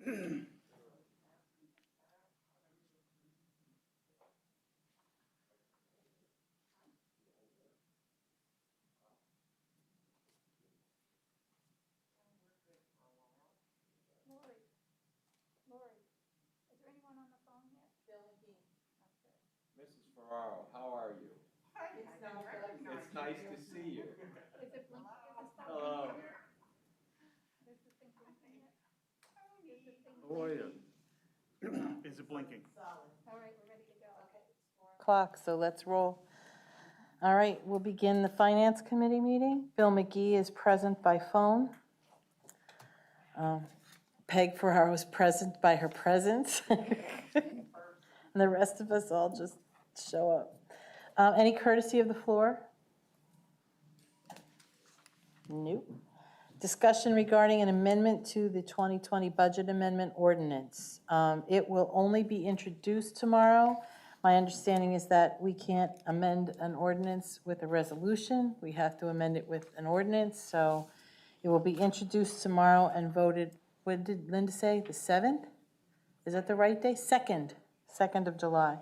Mrs. Ferraro, how are you? It's nice to see you. Is it blinking? Is it stop Hello. blinking yet? Is this thing blinking yet? Is this thing How are you? blinking? Is it blinking? All right, we're ready to go. Okay. Clock, so let's roll. All right, we'll begin the Finance Committee meeting. Bill McGee is present by phone. Peg Ferraro is present by her presence. And the rest of us all just show up. Any courtesy of the floor? Nope. Discussion regarding an amendment to the 2020 Budget Amendment Ordinance. It will only be introduced tomorrow. My understanding is that we can't amend an ordinance with a resolution. We have to amend it with an ordinance, so it will be introduced tomorrow and voted, what did Linda say, the 7th? Is that the right day? 2nd of July.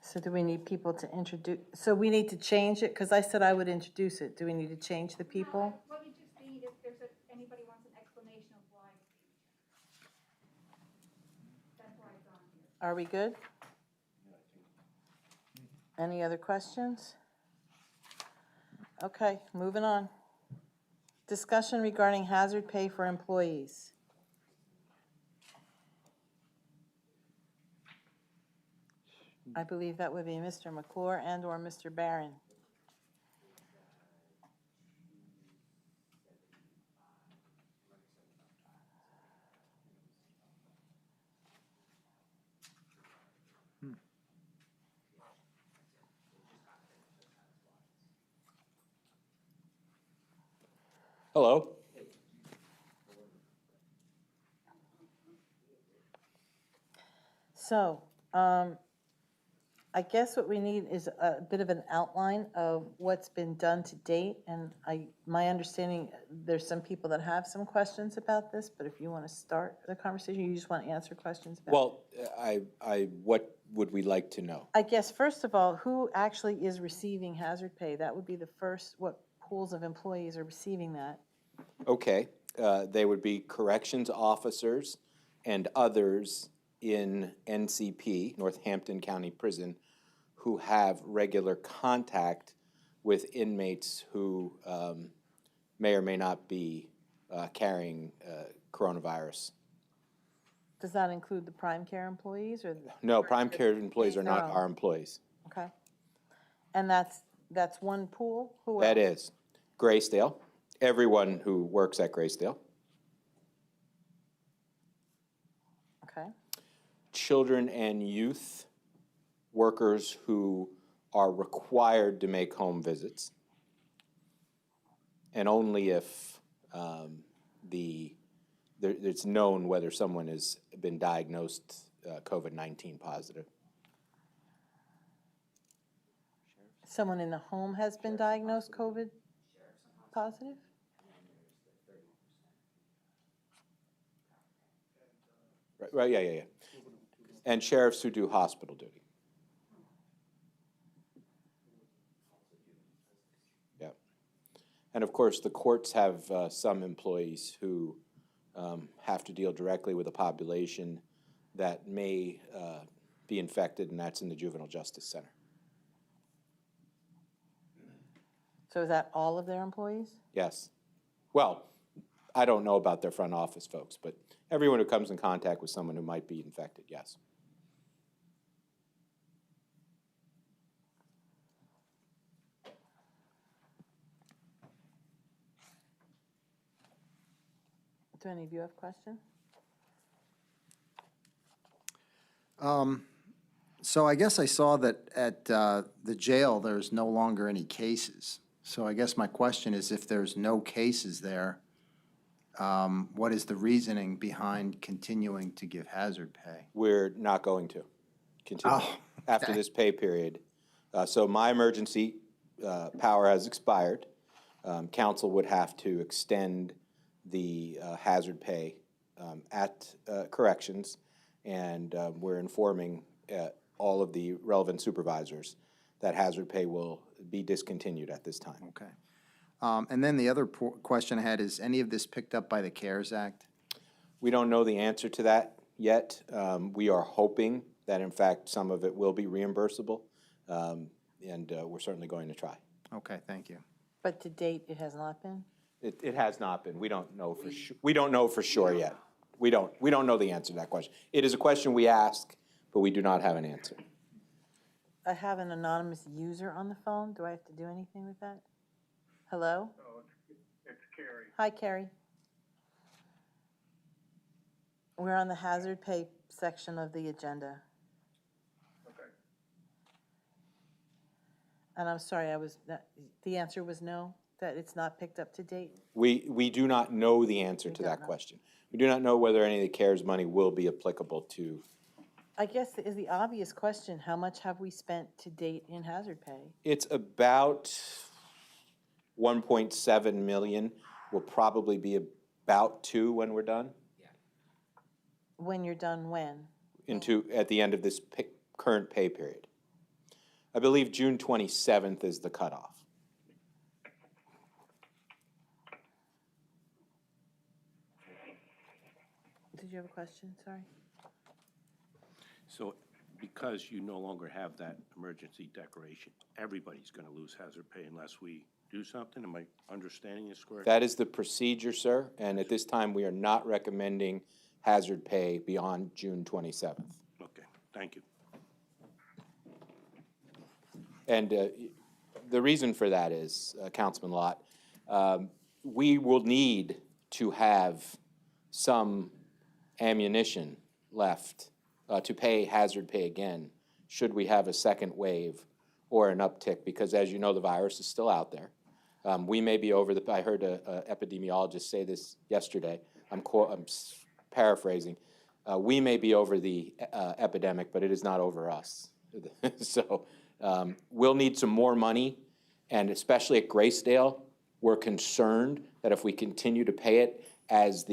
So do we need people to introduce, so we need to change it? Because I said I would introduce it. Do we need to change the people? No, what you just need, if there's anybody wants an explanation of why. That's why it's on here. Are we good? Any other questions? Okay, moving on. Discussion regarding hazard pay for employees. I believe that would be Mr. McClure and or Mr. Barron. Hello. So, I guess what we need is a bit of an outline of what's been done to date, and my understanding, there's some people that have some questions about this, but if you want to start the conversation, you just want to answer questions about it? Well, what would we like to know? I guess, first of all, who actually is receiving hazard pay? That would be the first, what pools of employees are receiving that? Okay, they would be corrections officers and others in NCP, Northampton County Prison, who have regular contact with inmates who may or may not be carrying coronavirus. Does that include the prime care employees or? No, prime care employees are not our employees. Okay. And that's one pool? Who That else? is Graysdale, everyone who works at Graysdale. Okay. Children and youth workers who are required to make home visits, and only if it's known whether someone has been diagnosed COVID-19 positive. Someone in the home has been diagnosed COVID positive? Right, yeah. And sheriffs who do hospital duty. Yeah. And of course, the courts have some employees who have to deal directly with a population that may be infected, and that's in the Juvenile Justice Center. So is that all of their employees? Yes. Well, I don't know about their front office folks, but everyone who comes in contact with someone who might be infected, yes. Do any of you have questions? So I guess I saw that at the jail, there's no longer any cases. So I guess my question is, if there's no cases there, what is the reasoning behind continuing to give hazard pay? We're not going to continue after this pay period. So my emergency power has expired, Council would have to extend the hazard pay at corrections, and we're informing all of the relevant supervisors that hazard pay will be discontinued at this time. Okay. And then the other question I had is, any of this picked up by the CARES Act? We don't know the answer to that yet. We are hoping that, in fact, some of it will be reimbursable, and we're certainly going to try. Okay, thank you. But to date, it has not been? It has not been. We don't know for sure. We don't know for sure yet. We don't know the answer to that question. It is a question we ask, but we do not have an answer. I have an anonymous user on the phone. Do I have to do anything with that? Hello? Oh, it's Carrie. Hi, Carrie. We're on the hazard pay section of the agenda. Okay. And I'm sorry, the answer was no, that it's not picked up to date? We do not know the answer to that question. We do not know whether any of the CARES money will be applicable to. I guess is the obvious question, how much have we spent to date in hazard pay? It's about 1.7 million. Will probably be about 2 when we're done. When you're done, when? At the end of this current pay period. I believe June 27th is the cutoff. Did you have a question? Sorry. So because you no longer have that emergency declaration, everybody's going to lose hazard pay unless we do something? Am I understanding this correctly? That is the procedure, sir, and at this time, we are not recommending hazard pay beyond June 27th. Okay, thank you. And the reason for that is, Councilman Lott, we will need to have some ammunition left to pay hazard pay again, should we have a second wave or an uptick, because as you know, the virus is still out there. We may be over I heard an epidemiologist say this yesterday, I'm paraphrasing, we may be over the epidemic, but it is not over us. So we'll need some more money, and especially at Graysdale, we're concerned that if we continue to pay it as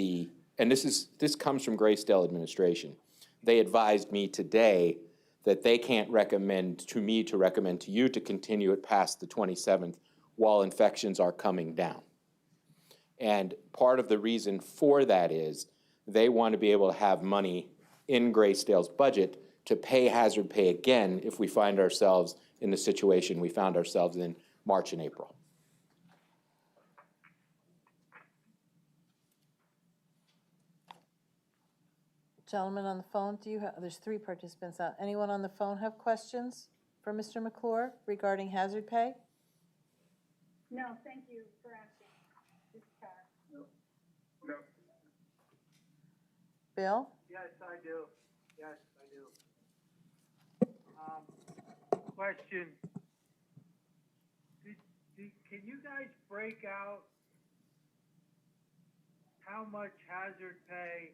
and this comes from Graysdale administration. They advised me today that they can't recommend to me to recommend to you to continue it past the 27th while infections are coming down. And part of the reason for that is they want to be able to have money in Graysdale's budget to pay hazard pay again if we find ourselves in the situation we found ourselves in March and April. Gentlemen on the phone, there's 3 participants out. Anyone on the phone have questions for Mr. McClure regarding hazard pay? No, thank you for asking. This is Tara. No. Bill? Yes, I do. Yes, I do. Question. Can you guys break out how much hazard pay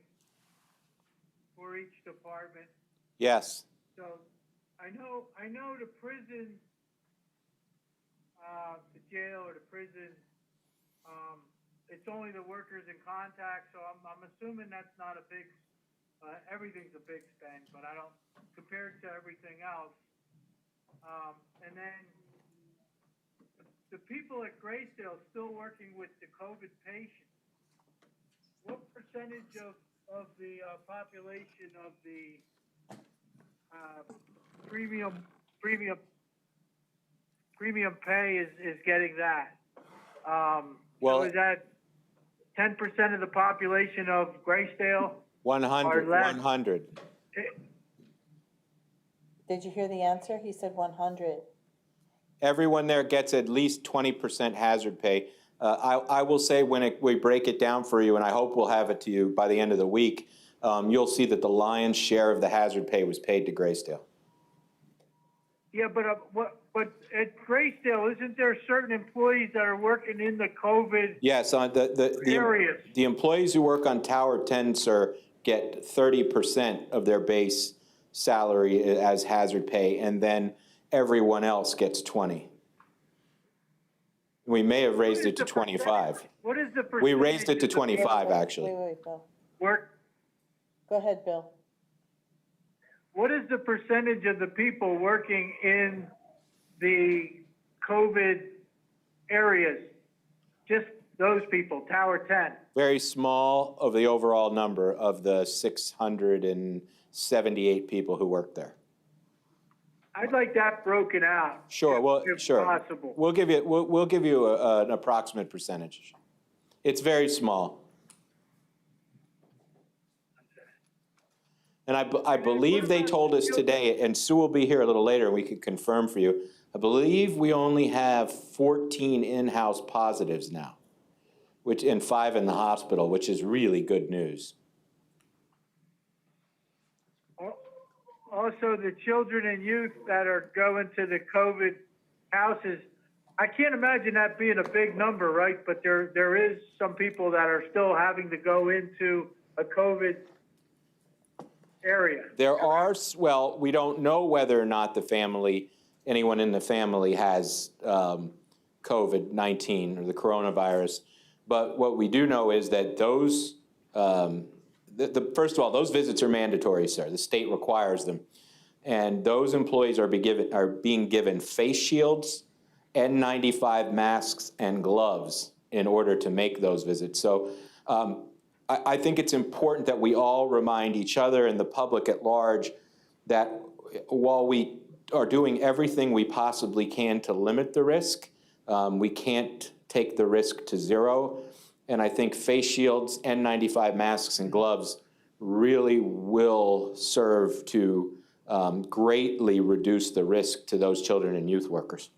for each department? Yes. So I know the prison, the jail or the prison, it's only the workers in contact, so I'm assuming that's not a big, everything's a big spend, but I don't, compared to everything else. And then the people at Graysdale still working with the COVID patients, what percentage of the population of the premium pay is getting that? Well, so is that 10% of the population of Graysdale? 100, Or less? 100. Did you hear the answer? He said 100. Everyone there gets at least 20% hazard pay. I will say when we break it down for you, and I hope we'll have it to you by the end of the week, you'll see that the lion's share of the hazard pay was paid to Graysdale. Yeah, but at Graysdale, isn't there certain employees that are working in the COVID Yes, areas? the employees who work on Tower 10, sir, get 30% of their base salary as hazard pay, and then everyone else gets 20. We may have raised it to What is the 25. What is the percentage? We raised it to of the 25, people actually. Wait, Bill. Work, Go ahead, Bill. what is the percentage of the people working in the COVID areas? Just those people, Tower 10. Very small of the overall number of the 678 people who work there. I'd like that broken out. Sure, well, if sure. possible. We'll give you an approximate percentage. It's very small. And I believe they told us today, and Sue will be here a little later, and we can confirm for you. I believe we only have 14 in-house positives now, and 5 in the hospital, which is really good news. Also, the children and youth that are going to the COVID houses, I can't imagine that being a big number, right? But there is some people that are still having to go into a COVID area. There are, well, we don't know whether or not anyone in the family has COVID-19 or the coronavirus. But what we do know is that those, first of all, those visits are mandatory, sir. The state requires them. And those employees are being given face shields, N95 masks, and gloves in order to make those visits. So I think it's important that we all remind each other and the public at large that while we are doing everything we possibly can to limit the risk, we can't take the risk to zero. And I think face shields, N95 masks, and gloves really will serve to greatly reduce the risk to those children and youth workers.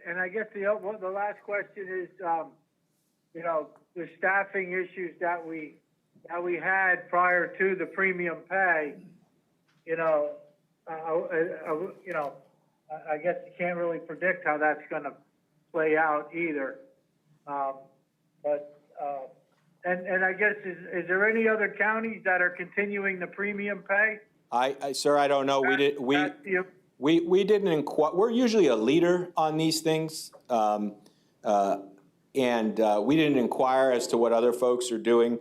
And I guess the last question is, you know, the staffing issues that we had prior to the premium pay. You know, I guess you can't really predict how that's going to play out either. And I guess is there any other counties that are continuing the premium pay? Sir, I don't know. We didn't inquire. We're usually a leader on these things. And we didn't inquire as to what other folks are doing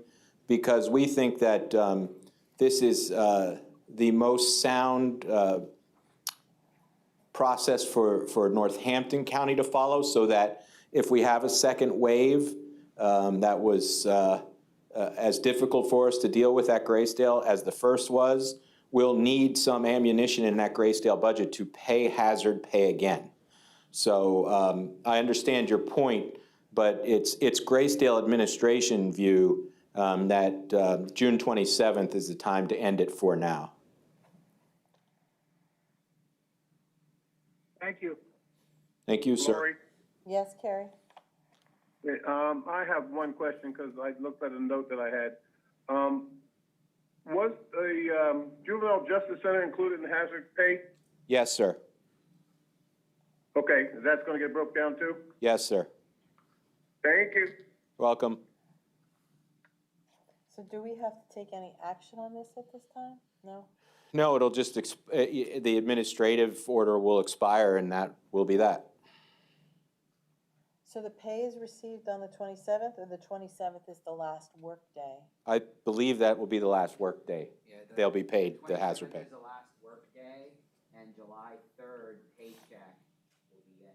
because we think that this is the most sound process for Northampton County to follow, so that if we have a second wave that was as difficult for us to deal with at Graysdale as the first was, we'll need some ammunition in that Graysdale budget to pay hazard pay again. So I understand your point, but it's Graysdale administration view that June 27th is the time to end it for now. Thank you. Thank you, sir. Lori, Yes, Carrie? I have one question because I looked at a note that I had. Was the Juvenile Justice Center included in hazard pay? Yes, sir. Okay, that's going to get broke down too? Yes, sir. Thank you. Welcome. So do we have to take any action on this at this time? No? No, it'll just, the administrative order will expire and that will be that. So the pay is received on the 27th, or the 27th is the last work day? I believe that will be the last work day. Yeah, They'll be paid the hazard 27th pay. is the last work day, and July 3rd paycheck will be it.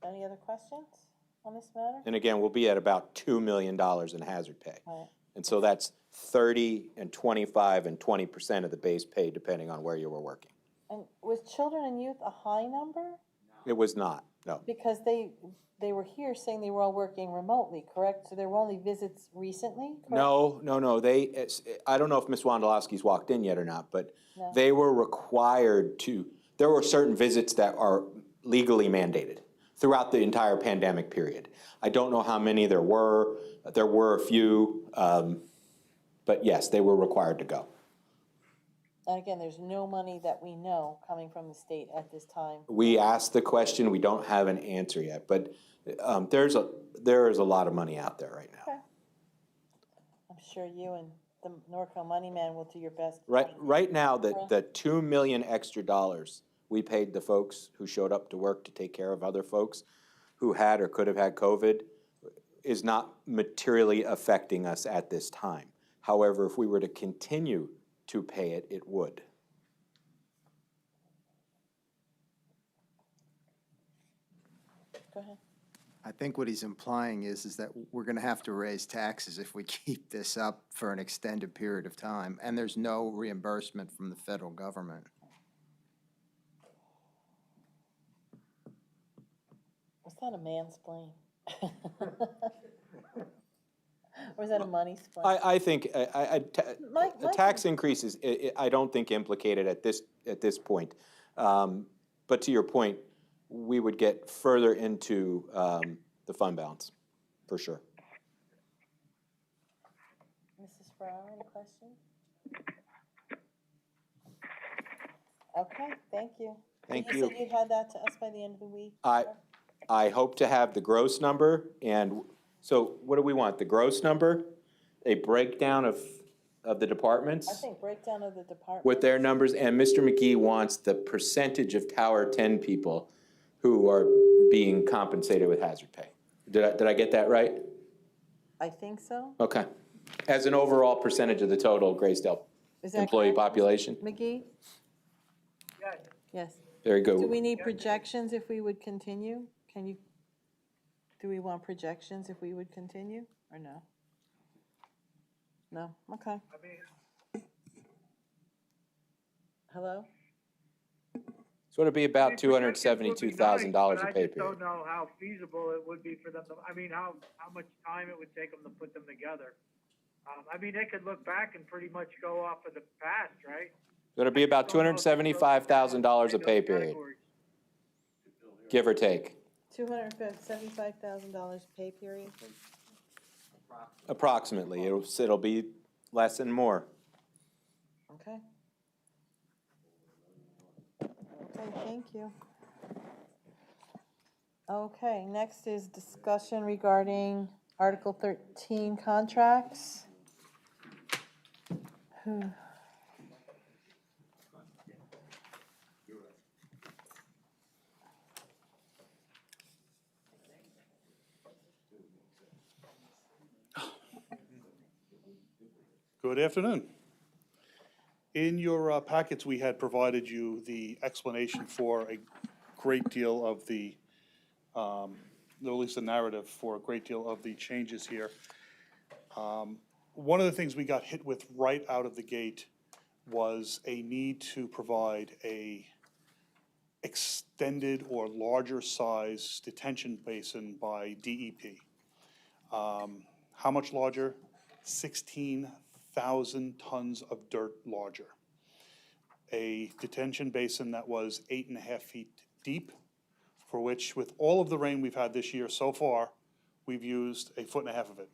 Any other questions on this matter? And again, we'll be at about $2 million in hazard pay. Right. And so that's 30 and 25 and 20% of the base pay, depending on where you were working. And was children and youth a high number? It was not, no. Because they were here saying they were all working remotely, correct? So there were only visits recently, correct? No. I don't know if Ms. Wondolowski's walked in yet or not, but No. they were required to, there were certain visits that are legally mandated throughout the entire pandemic period. I don't know how many there were a few, but yes, they were required to go. And again, there's no money that we know coming from the state at this time. We asked the question, we don't have an answer yet, but there is a lot of money out there right now. Okay. I'm sure you and the Norco Money Man will do your best. Right now, the 2 million extra dollars we paid the folks who showed up to work to take care of other folks who had or could have had COVID is not materially affecting us at this time. However, if we were to continue to pay it, it would. Go ahead. I think what he's implying is that we're gonna have to raise taxes if we keep this up for an extended period of time, and there's no reimbursement from the federal government. Was that a mansplain? Or is that a money splain? I think Mike, a tax increase is, I don't think implicated at this point. But to your point, we would get further into the fund balance, for sure. Mrs. Farrar, any questions? Okay, thank you. Thank You you. said you'd had that to us by the end of the week? I hope to have the gross number, and so what do we want? The gross number, a breakdown of the departments? I think breakdown of the department. With their numbers, and Mr. McGee wants the percentage of Tower 10 people who are being compensated with hazard pay. Did I get that right? I think so. Okay. As an overall percentage of the total Graysdale Is that employee correct? population? McGee? Yes. Yes. Very Do good. we need projections if we would continue? Do we want projections if we would continue, or no? No? Okay. I mean, Hello? So it'd be about projections would be nice, $272,000 but a I pay just don't period. know how feasible it would be for them to, I mean, how much time it would take them to put them together. I mean, they could look back and pretty much go off of the past, right? So it'd be about Don't know if they broke it down $275,000 a into pay those period, categories. give or take, $275,000 pay period? approximately. It'll be less and more. Okay. Okay, thank you. Okay, next is discussion regarding Article 13 contracts. Good afternoon. In your packets, we had provided you the explanation for a great deal of the, at least the narrative for a great deal of the changes here. One of the things we got hit with right out of the gate was a need to provide a extended or larger size detention basin by DEP. How much larger? 16,000 tons of dirt larger. A detention basin that was 8.5 feet deep, for which, with all of the rain we've had this year so far, we've used 1.5 feet of it.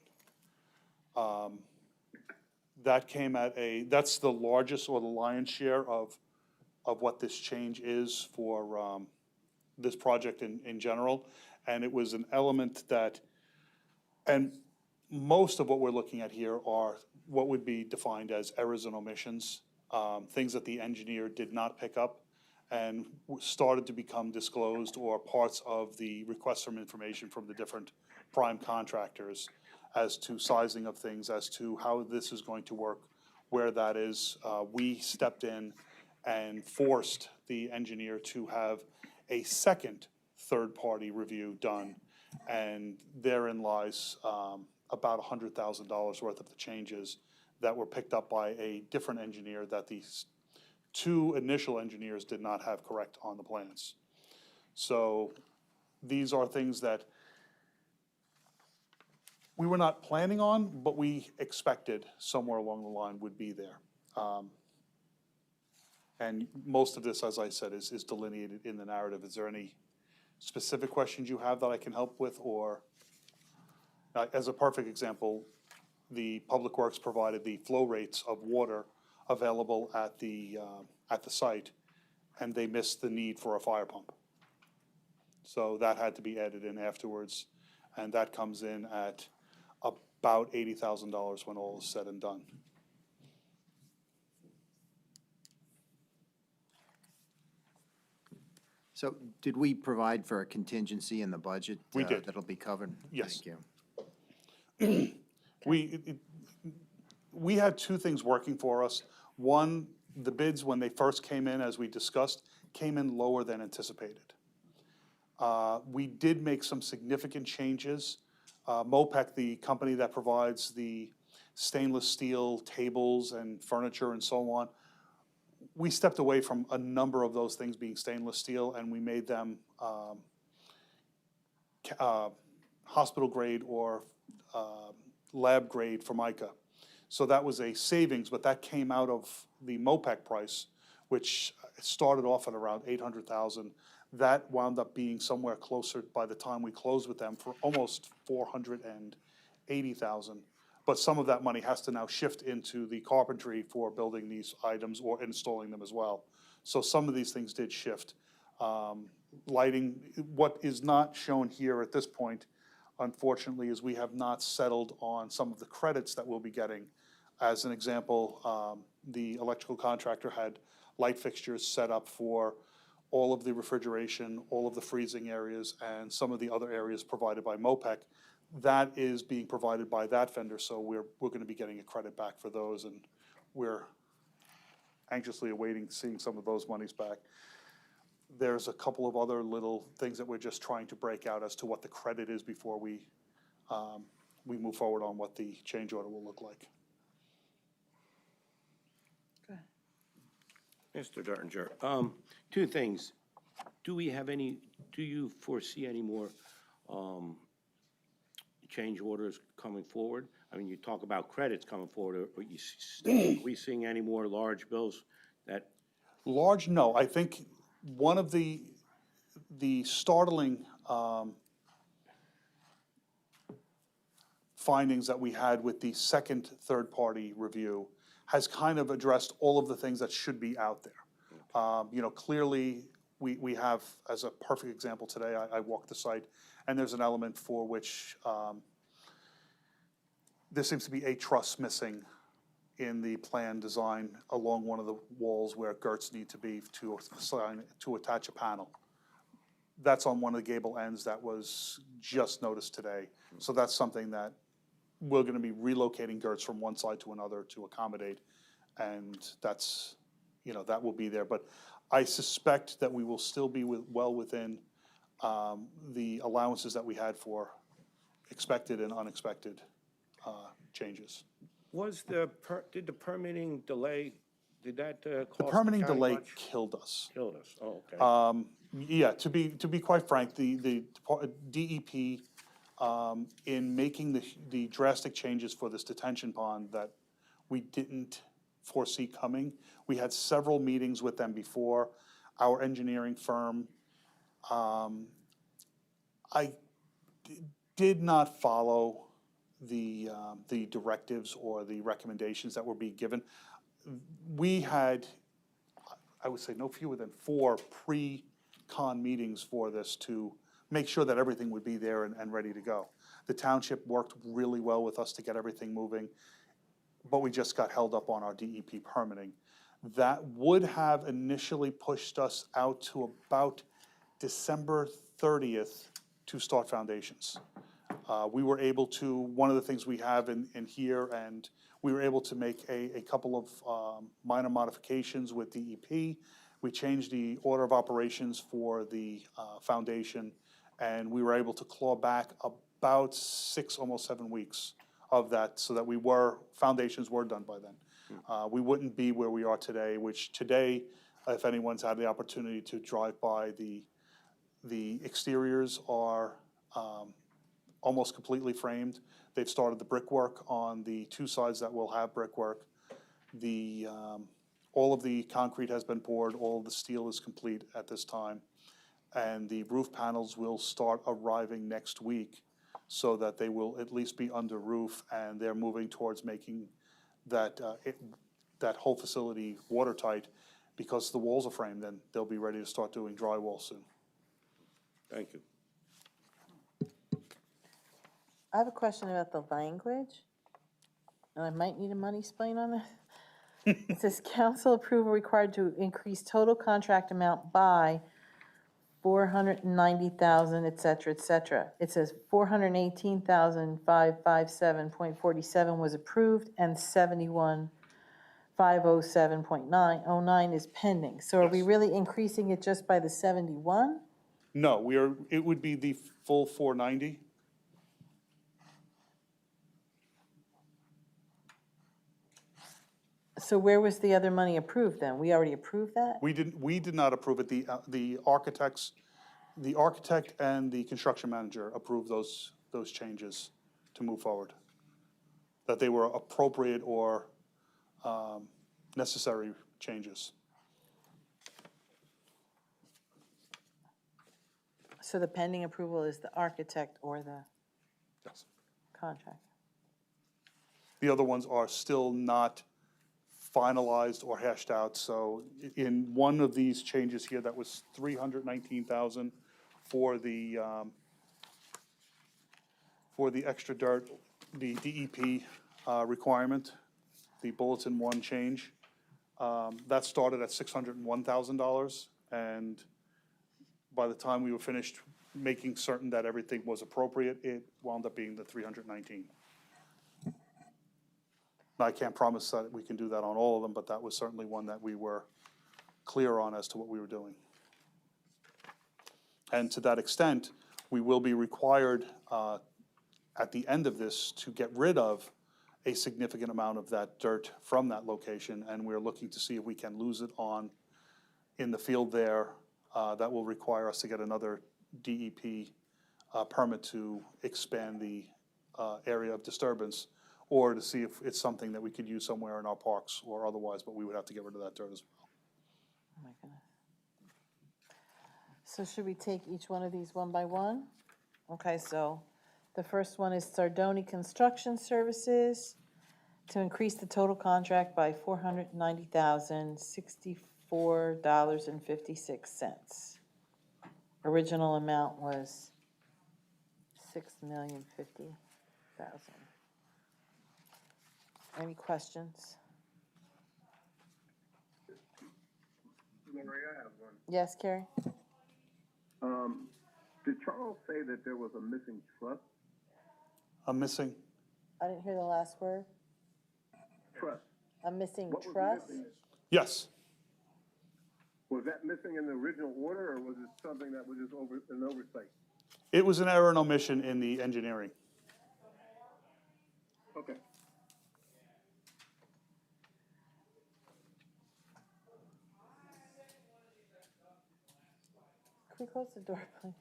That came at that's the largest or the lion's share of what this change is for this project in general. And it was an element that, and most of what we're looking at here are what would be defined as errors and omissions, things that the engineer did not pick up and started to become disclosed, or parts of the requests from information from the different prime contractors as to sizing of things, as to how this is going to work, where that is. We stepped in and forced the engineer to have a second third-party review done, and therein lies about $100,000 worth of the changes that were picked up by a different engineer that these two initial engineers did not have correct on the plans. So these are things that we were not planning on, but we expected somewhere along the line would be there. And most of this, as I said, is delineated in the narrative. Is there any specific questions you have that I can help with, or? As a perfect example, the Public Works provided the flow rates of water available at the site, and they missed the need for a fire pump. So that had to be added in afterwards, and that comes in at about $80,000 when all is said and done. So did we provide for a contingency in the budget? We did. That'll be covered? Yes. Thank you. We had two things working for us. One, the bids, when they first came in, as we discussed, came in lower than anticipated. We did make some significant changes. MOPEC, the company that provides the stainless steel tables and furniture and so on, we stepped away from a number of those things being stainless steel, and we made them hospital grade or lab grade Formica. So that was a savings, but that came out of the MOPEC price, which started off at around 800,000. That wound up being somewhere closer by the time we closed with them for almost 480,000. But some of that money has to now shift into the carpentry for building these items or installing them as well. So some of these things did shift. Lighting, what is not shown here at this point, unfortunately, is we have not settled on some of the credits that we'll be getting. As an example, the electrical contractor had light fixtures set up for all of the refrigeration, all of the freezing areas, and some of the other areas provided by MOPEC. That is being provided by that vendor, so we're going to be getting a credit back for those, and we're anxiously awaiting seeing some of those monies back. There's a couple of other little things that we're just trying to break out as to what the credit is before we move forward on what the change order will look like. Mr. Dertinger, two things. Do you foresee any more change orders coming forward? I mean, you talk about credits coming forward. Are we seeing any more large bills that? Large, no. I think one of the startling findings that we had with the second third-party review has kind of addressed all of the things that should be out there. You know, clearly, we have, as a perfect example today, I walked the site, and there's an element for which there seems to be a truss missing in the plan design along one of the walls where girts need to be to attach a panel. That's on one of the gable ends that was just noticed today. So that's something that we're going to be relocating girts from one side to another to accommodate, and that's, you know, that will be there. But I suspect that we will still be well within the allowances that we had for expected and unexpected changes. Did the permitting delay, did that cost The the permitting county delay much? killed us. Killed us, oh, okay. Yeah, to be quite frank, the DEP, in making the drastic changes for this detention pond that we didn't foresee coming, we had several meetings with them before. Our engineering firm, I did not follow the directives or the recommendations that were being given. We had, I would say, no fewer than 4 pre-con meetings for this to make sure that everything would be there and ready to go. The township worked really well with us to get everything moving, but we just got held up on our DEP permitting. That would have initially pushed us out to about December 30th to start foundations. We were able to, one of the things we have in here, and we were able to make a couple of minor modifications with DEP. We changed the order of operations for the foundation, and we were able to claw back about 6, almost 7 weeks of that, so that foundations were done by then. We wouldn't be where we are today, which today, if anyone's had the opportunity to drive by, the exteriors are almost completely framed. They've started the brickwork on the 2 sides that will have brickwork. All of the concrete has been poured, all of the steel is complete at this time, and the roof panels will start arriving next week, so that they will at least be under roof, and they're moving towards making that whole facility watertight. Because the walls are framed, then they'll be ready to start doing drywall soon. Thank you. I have a question about the language, and I might need a money explain on that. It says council approval required to increase total contract amount by 490,000, et cetera, et cetera. It says 418,557.47 was approved and 71,507.909 is pending. So are we Yes. really increasing it just by the 71? No, it would be the full 490. So where was the other money approved then? We already approved that? We did not approve it. The architect and the construction manager approved those changes to move forward. That they were appropriate or necessary changes. So the pending approval is the architect or the Yes. contract? The other ones are still not finalized or hashed out, so in one of these changes here, that was 319,000 for the extra dirt, the DEP requirement, the bulletin one change. That started at $601,000, and by the time we were finished making certain that everything was appropriate, it wound up being the 319. I can't promise that we can do that on all of them, but that was certainly one that we were clear on as to what we were doing. And to that extent, we will be required at the end of this to get rid of a significant amount of that dirt from that location, and we're looking to see if we can lose it in the field there. That will require us to get another DEP permit to expand the area of disturbance, or to see if it's something that we could use somewhere in our parks or otherwise, but we would have to get rid of that dirt as well. Oh my goodness. So should we take each one of these one by one? Okay, so the first one is Sardoni Construction Services to increase the total contract by $490,064.56. Original amount was $6,050,000. Any questions? Lori, I have one. Yes, Carrie? Did Charles say that there was a missing truss? I'm missing, I didn't hear the last word. Truss. A missing What was truss? missing? yes, Was that missing in the original order, or was it something that was just an oversight? it was an error and omission in the engineering. Okay. Can we close the door, please?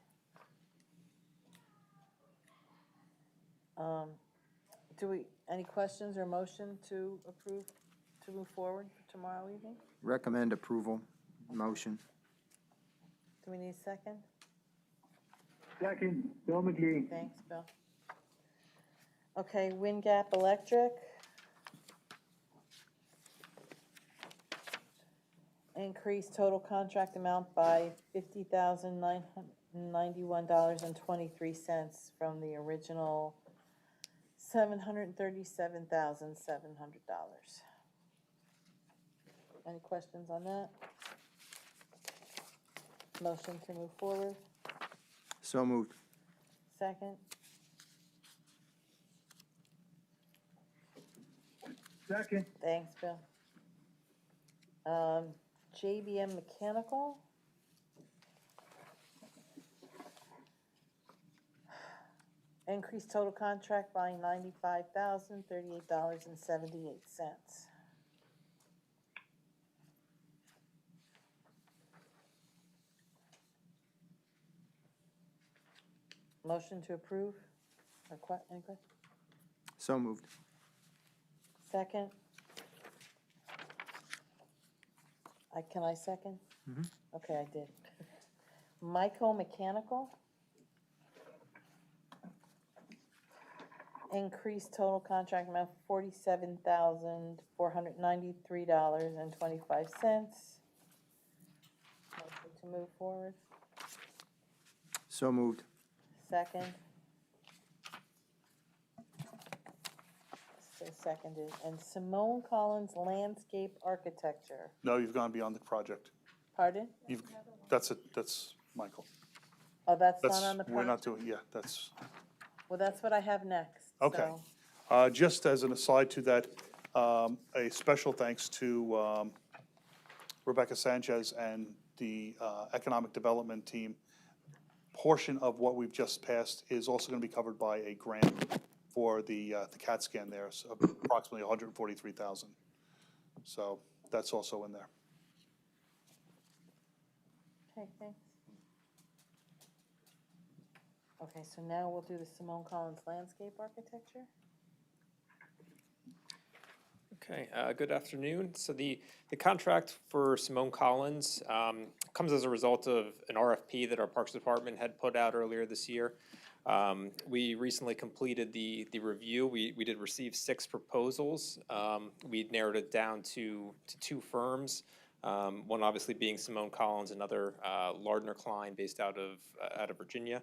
Any questions or motion to approve, to move forward for tomorrow evening? Recommend approval, motion. Do we need a second? Second, Bill McGee. Thanks, Bill. Okay, Wind Gap Electric. Increase total contract amount by $50,991.23 from the original $737,700. Any questions on that? Motion to move forward. So moved. Second. Second. Thanks, Bill. JBM Mechanical. Increase total contract by $95,038.78. Motion to approve? Or any questions? So moved. Second? Can I second? Okay, I did. Michael Mechanical. Increased total contract amount $47,493.25. Motion to move forward. So moved. Second. So seconded. And Simone Collins Landscape Architecture. No, you've gone beyond the project. Pardon? That's Michael. Oh, that's That's, not on the we're not project? doing, yeah, that's, Well, that's what I have next, okay. so. Just as an aside to that, a special thanks to Rebecca Sanchez and the Economic Development Team. Portion of what we've just passed is also going to be covered by a grant for the CAT scan there, so approximately $143,000. So that's also in there. Okay, thanks. Okay, so now we'll do the Simone Collins landscape architecture. Okay, good afternoon. So the contract for Simone Collins comes as a result of an RFP that our Parks Department had put out earlier this year. We recently completed the review. We did receive 6 proposals. We narrowed it down to 2 firms. One obviously being Simone Collins, another Lardner Klein based out of Virginia.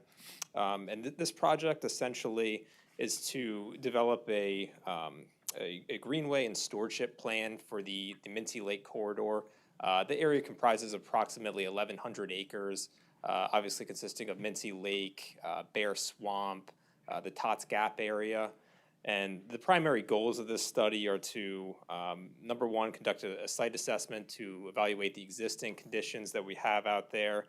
And this project essentially is to develop a Greenway and Stewardship plan for the Minty Lake corridor. The area comprises approximately 1,100 acres, obviously consisting of Minty Lake, Bear Swamp, the Tots Gap area. And the primary goals of this study are to, number one, conduct a site assessment to evaluate the existing conditions that we have out there,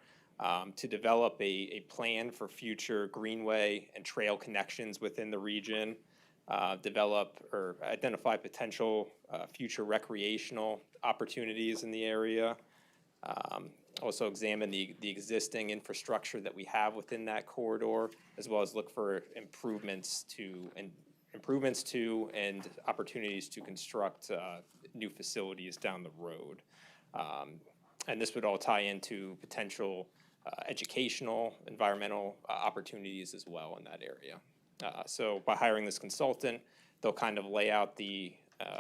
to develop a plan for future greenway and trail connections within the region, develop or identify potential future recreational opportunities in the area, also examine the existing infrastructure that we have within that corridor, as well as look for improvements to and opportunities to construct new facilities down the road. And this would all tie into potential educational, environmental opportunities as well in that area. So by hiring this consultant, they'll kind of lay out the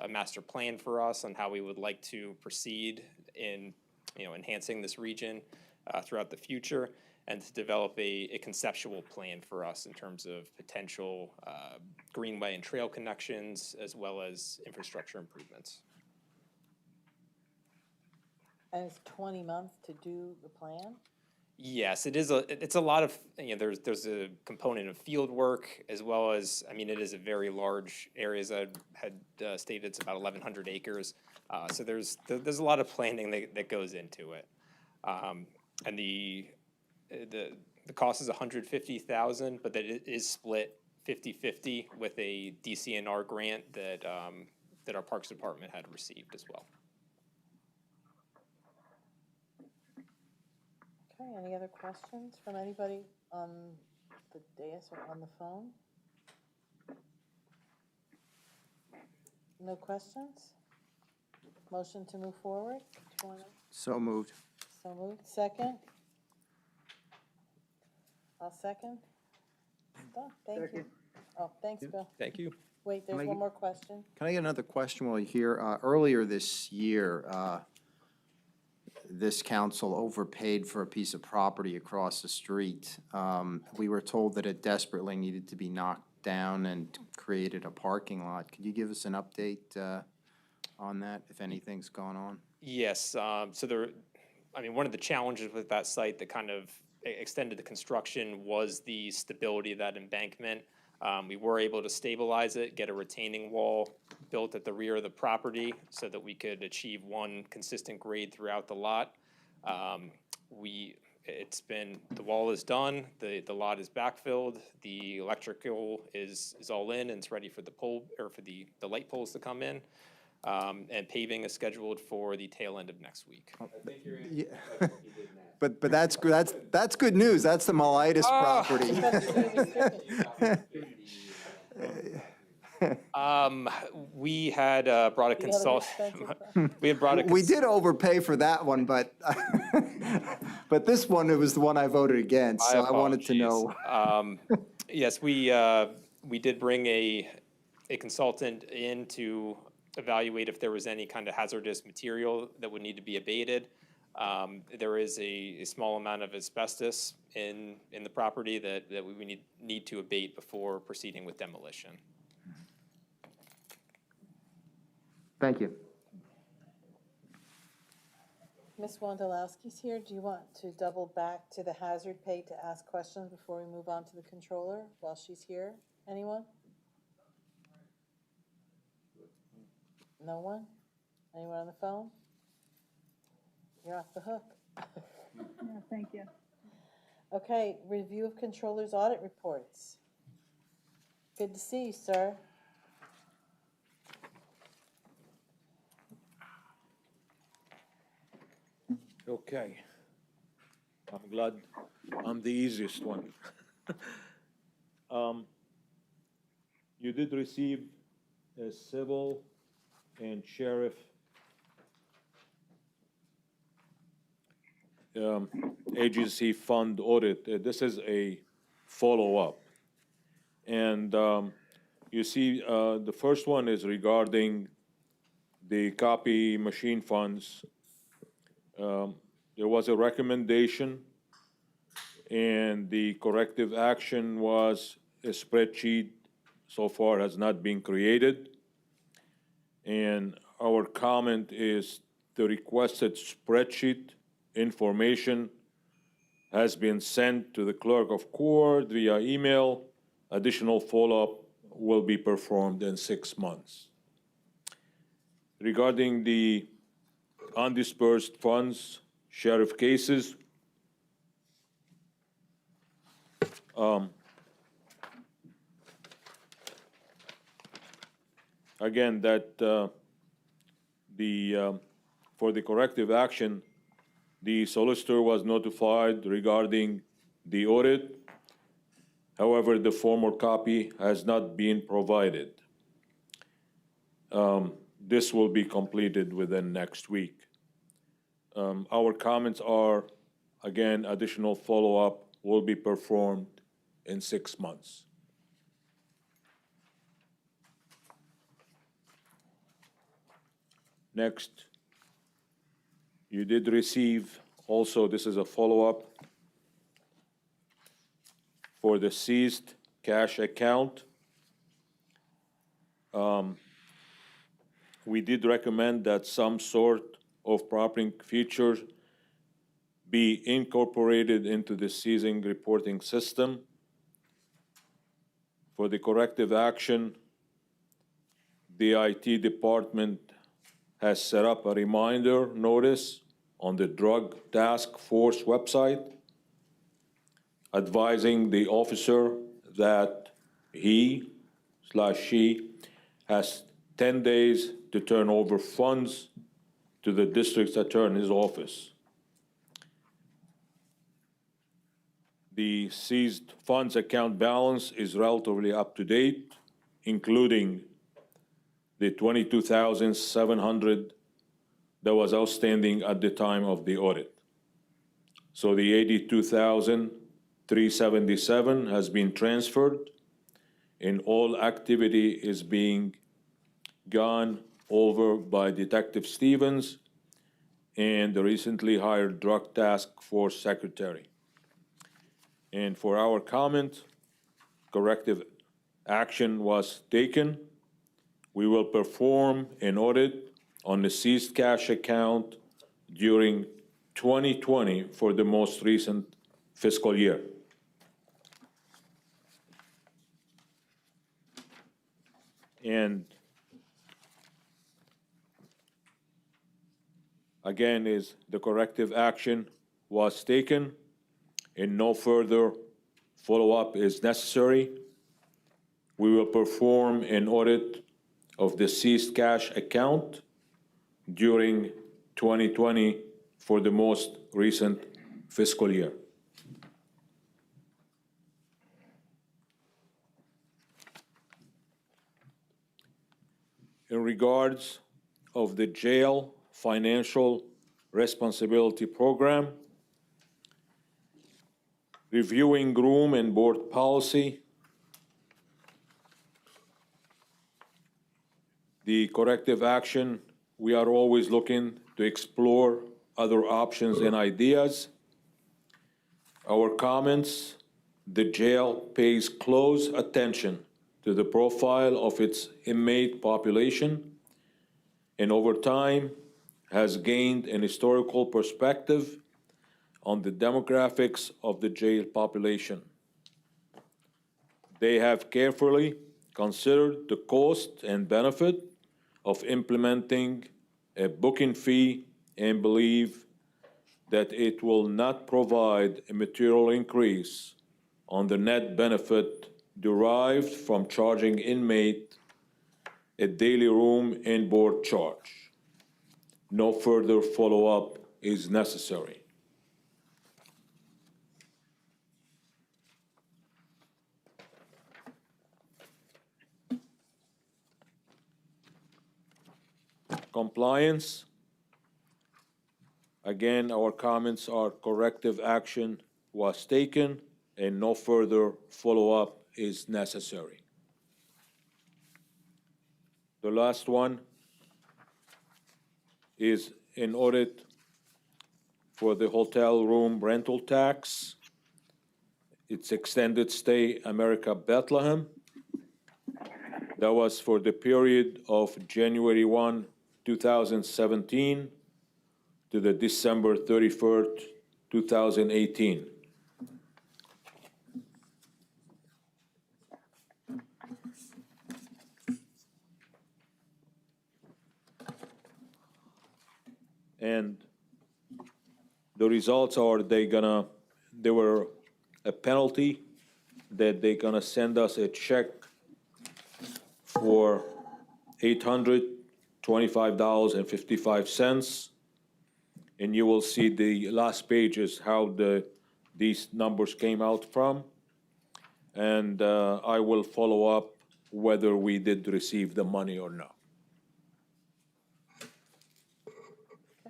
master plan for us on how we would like to proceed in enhancing this region throughout the future, and to develop a conceptual plan for us in terms of potential greenway and trail connections, as well as infrastructure improvements. And it's 20 months to do the plan? Yes, it is. It's a lot of, there's a component of field work, as well as, it is a very large area, as I had stated, it's about 1,100 acres. So there's a lot of planning that goes into it. And the cost is $150,000, but that it is split 50-50 with a DCNR grant that our Parks Department had received as well. Okay, any other questions from anybody on the dais or on the phone? No questions? Motion to move forward? So moved. So moved. Second? I'll second. Done. Thank you. Oh, thanks, Bill. Thank you. Wait, there's one more question. Can I get another question while you're here? Earlier this year, this council overpaid for a piece of property across the street. We were told that it desperately needed to be knocked down and created a parking lot. Could you give us an update on that, if anything's gone on? Yes, so one of the challenges with that site that kind of extended the construction was the stability of that embankment. We were able to stabilize it, get a retaining wall built at the rear of the property so that we could achieve one consistent grade throughout the lot. The wall is done, the lot is backfilled, the electrical is all in, and it's ready for the pole, or for the light poles to come in. And paving is scheduled for the tail end of next week. Yeah. But that's good news. That's the Molitis property. We had brought a consultant. We did overpay for that one, but but this one, it was the one I voted against, so I wanted to know. Yes, we did bring a consultant in to evaluate if there was any kind of hazardous material that would need to be abated. There is a small amount of asbestos in the property that we need to abate before proceeding with demolition. Thank you. Ms. Wondolowski's here. Do you want to double back to the hazard pay to ask questions before we move on to the controller while she's here? Anyone? No one? Anyone on the phone? You're off the hook. Yeah, thank you. Okay, review of controllers' audit reports. Good to see you, sir. Okay. I'm glad I'm the easiest one. You did receive a civil and sheriff agency fund audit. This is a follow-up. And you see, the first one is regarding the copy machine funds. There was a recommendation, and the corrective action was a spreadsheet so far has not been created. And our comment is the requested spreadsheet information has been sent to the clerk of court via email. Additional follow-up will be performed in 6 months. Regarding the undispersed funds, sheriff cases, again, that for the corrective action, the solicitor was notified regarding the audit. However, the formal copy has not been provided. This will be completed within next week. Our comments are, again, additional follow-up will be performed in 6 months. Next, you did receive also, this is a follow-up for the seized cash account. We did recommend that some sort of property features be incorporated into the seizing reporting system. For the corrective action, the IT department has set up a reminder notice on the Drug Task Force website, advising the officer that he/she has 10 days to turn over funds to the district attorney's office. The seized funds account balance is relatively up to date, including the $22,700 that was outstanding at the time of the audit. So the $82,377 has been transferred, and all activity is being gone over by Detective Stevens and the recently hired Drug Task Force Secretary. And for our comment, corrective action was taken. We will perform an audit on the seized cash account during 2020 for the most recent fiscal year. And again, is the corrective action was taken and no further follow-up is necessary. We will perform an audit of the seized cash account during 2020 for the most recent fiscal year. In regards of the jail financial responsibility program, reviewing room and board policy, the corrective action, we are always looking to explore other options and ideas. Our comments, the jail pays close attention to the profile of its inmate population, and over time, has gained an historical perspective on the demographics of the jail population. They have carefully considered the cost and benefit of implementing a booking fee and believe that it will not provide a material increase on the net benefit derived from charging inmate a daily room and board charge. No further follow-up is necessary. Compliance. Again, our comments are corrective action was taken and no further follow-up is necessary. The last one is an audit for the hotel room rental tax. It's extended stay America Bethlehem. That was for the period of January 1, 2017 to the December 31st, 2018. And the results are there were a penalty that they're gonna send us a check for $825.55. And you will see the last page is how these numbers came out from. And I will follow up whether we did receive the money or not.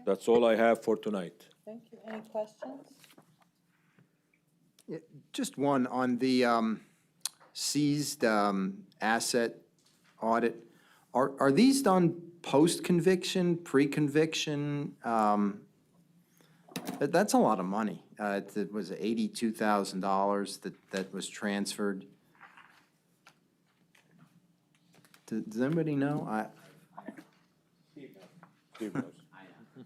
That's all I have for tonight. Thank you. Any questions? Yeah, just one on the seized asset audit. Are these done post-conviction, pre-conviction? That's a lot of money. It was $82,000 that was transferred. Does anybody know? Steve knows. I know.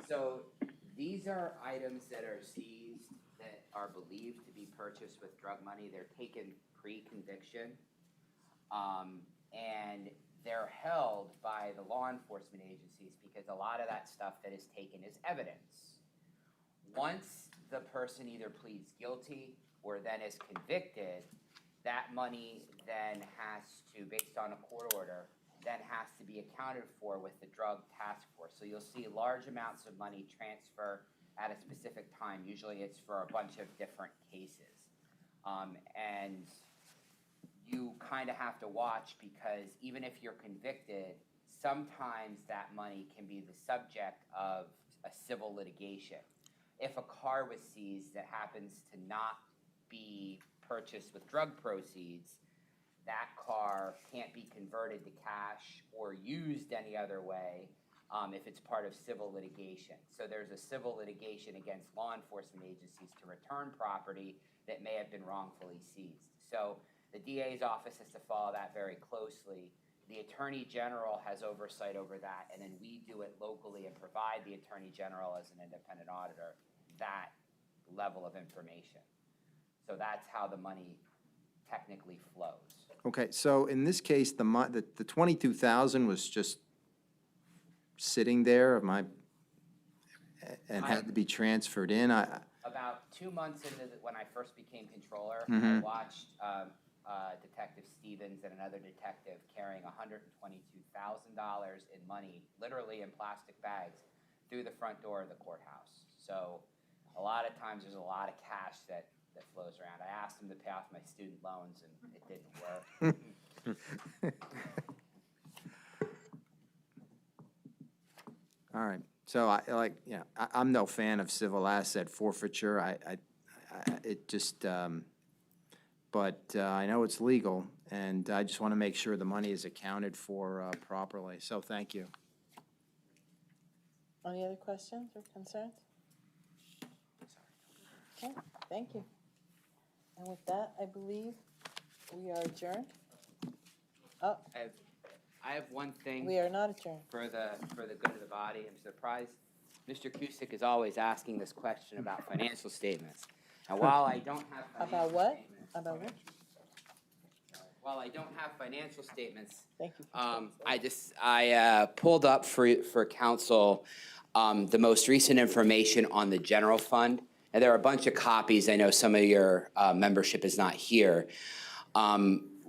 So these are items that are seized that are believed to be purchased with drug money. They're taken pre-conviction. And they're held by the law enforcement agencies because a lot of that stuff that is taken is evidence. Once the person either pleads guilty or then is convicted, that money then has to, based on a court order, then has to be accounted for with the drug task force. So you'll see large amounts of money transfer at a specific time. Usually it's for a bunch of different cases. And you kind of have to watch because even if you're convicted, sometimes that money can be the subject of a civil litigation. If a car was seized that happens to not be purchased with drug proceeds, that car can't be converted to cash or used any other way if it's part of civil litigation. So there's a civil litigation against law enforcement agencies to return property that may have been wrongfully seized. So the DA's office has to follow that very closely. The Attorney General has oversight over that, and then we do it locally and provide the Attorney General as an independent auditor that level of information. So that's how the money technically flows. Okay, so in this case, the $22,000 was just sitting there, and had to be transferred in? About 2 months into when I first became controller, Mhm. I watched Detective Stevens and another detective carrying $122,000 in money, literally in plastic bags, through the front door of the courthouse. So a lot of times there's a lot of cash that flows around. I asked him to pay off my student loans and it didn't work. All right, so I'm no fan of civil asset forfeiture. It just, but I know it's legal, and I just want to make sure the money is accounted for properly, so thank you. Any other questions or concerns? Okay, thank you. And with that, I believe we are adjourned. Oh, I have one thing. We are not adjourned. For the good of the body. I'm surprised Mr. Cusick is always asking this question about financial statements. And while I don't have financial About what? statements. About what? While I don't have financial statements, Thank you. I pulled up for council the most recent information on the general fund. And there are a bunch of copies. I know some of your membership is not here.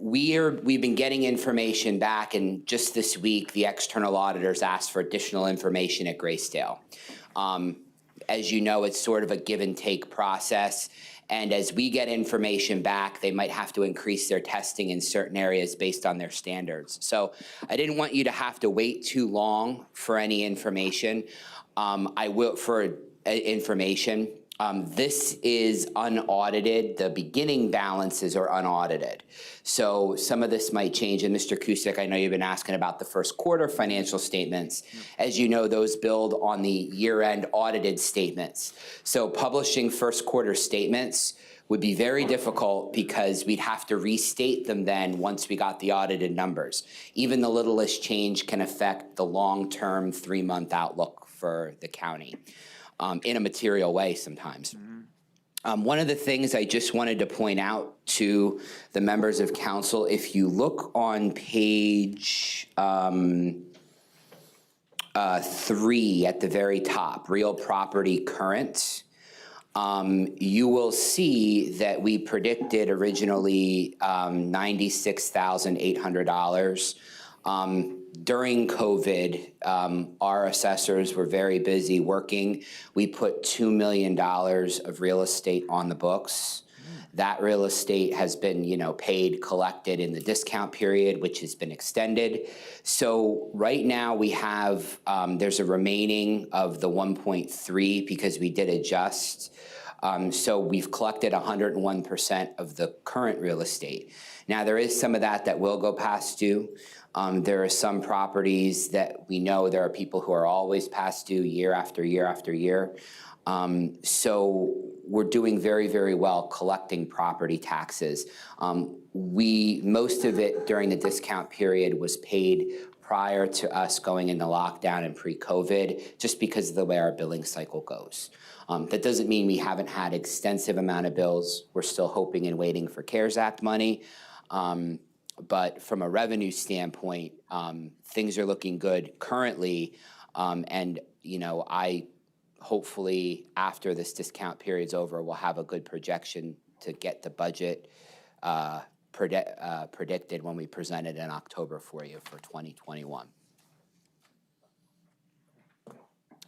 We've been getting information back, and just this week, the external auditors asked for additional information at Graysdale. As you know, it's sort of a give and take process, and as we get information back, they might have to increase their testing in certain areas based on their standards. So I didn't want you to have to wait too long for any information. This is unaudited. The beginning balances are unaudited. So some of this might change. And Mr. Cusick, I know you've been asking about the first quarter financial statements. As you know, those build on the year-end audited statements. So publishing first quarter statements would be very difficult because we'd have to restate them then once we got the audited numbers. Even the littlest change can affect the long-term 3-month outlook for the county. In a material way sometimes. One of the things I just wanted to point out to the members of council, if you look on page 3 at the very top, real property current, you will see that we predicted originally $96,800. During COVID, our assessors were very busy working. We put $2 million of real estate on the books. That real estate has been, paid, collected in the discount period, which has been extended. So right now we have, there's a remaining of the 1.3 because we did adjust. So we've collected 101% of the current real estate. Now there is some of that will go past due. There are some properties that we know there are people who are always past due year after year after year. So we're doing very, very well collecting property taxes. Most of it during the discount period was paid prior to us going into lockdown and pre-COVID, just because of the way our billing cycle goes. That doesn't mean we haven't had extensive amount of bills. We're still hoping and waiting for CARES Act money. But from a revenue standpoint, things are looking good currently. And, I hopefully after this discount period's over, we'll have a good projection to get the budget predicted when we present it in October for you for 2021.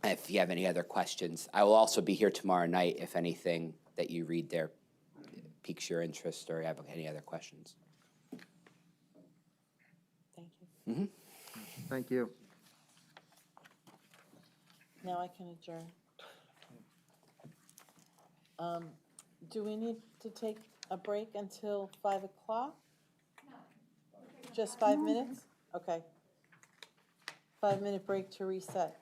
If you have any other questions, I will also be here tomorrow night if anything that you read there piques your interest or you have any other questions. Thank you. Thank you. Now I can adjourn. Do we need to take a break until 5 o'clock? No. Just 5 minutes? Okay. 5-minute break to reset.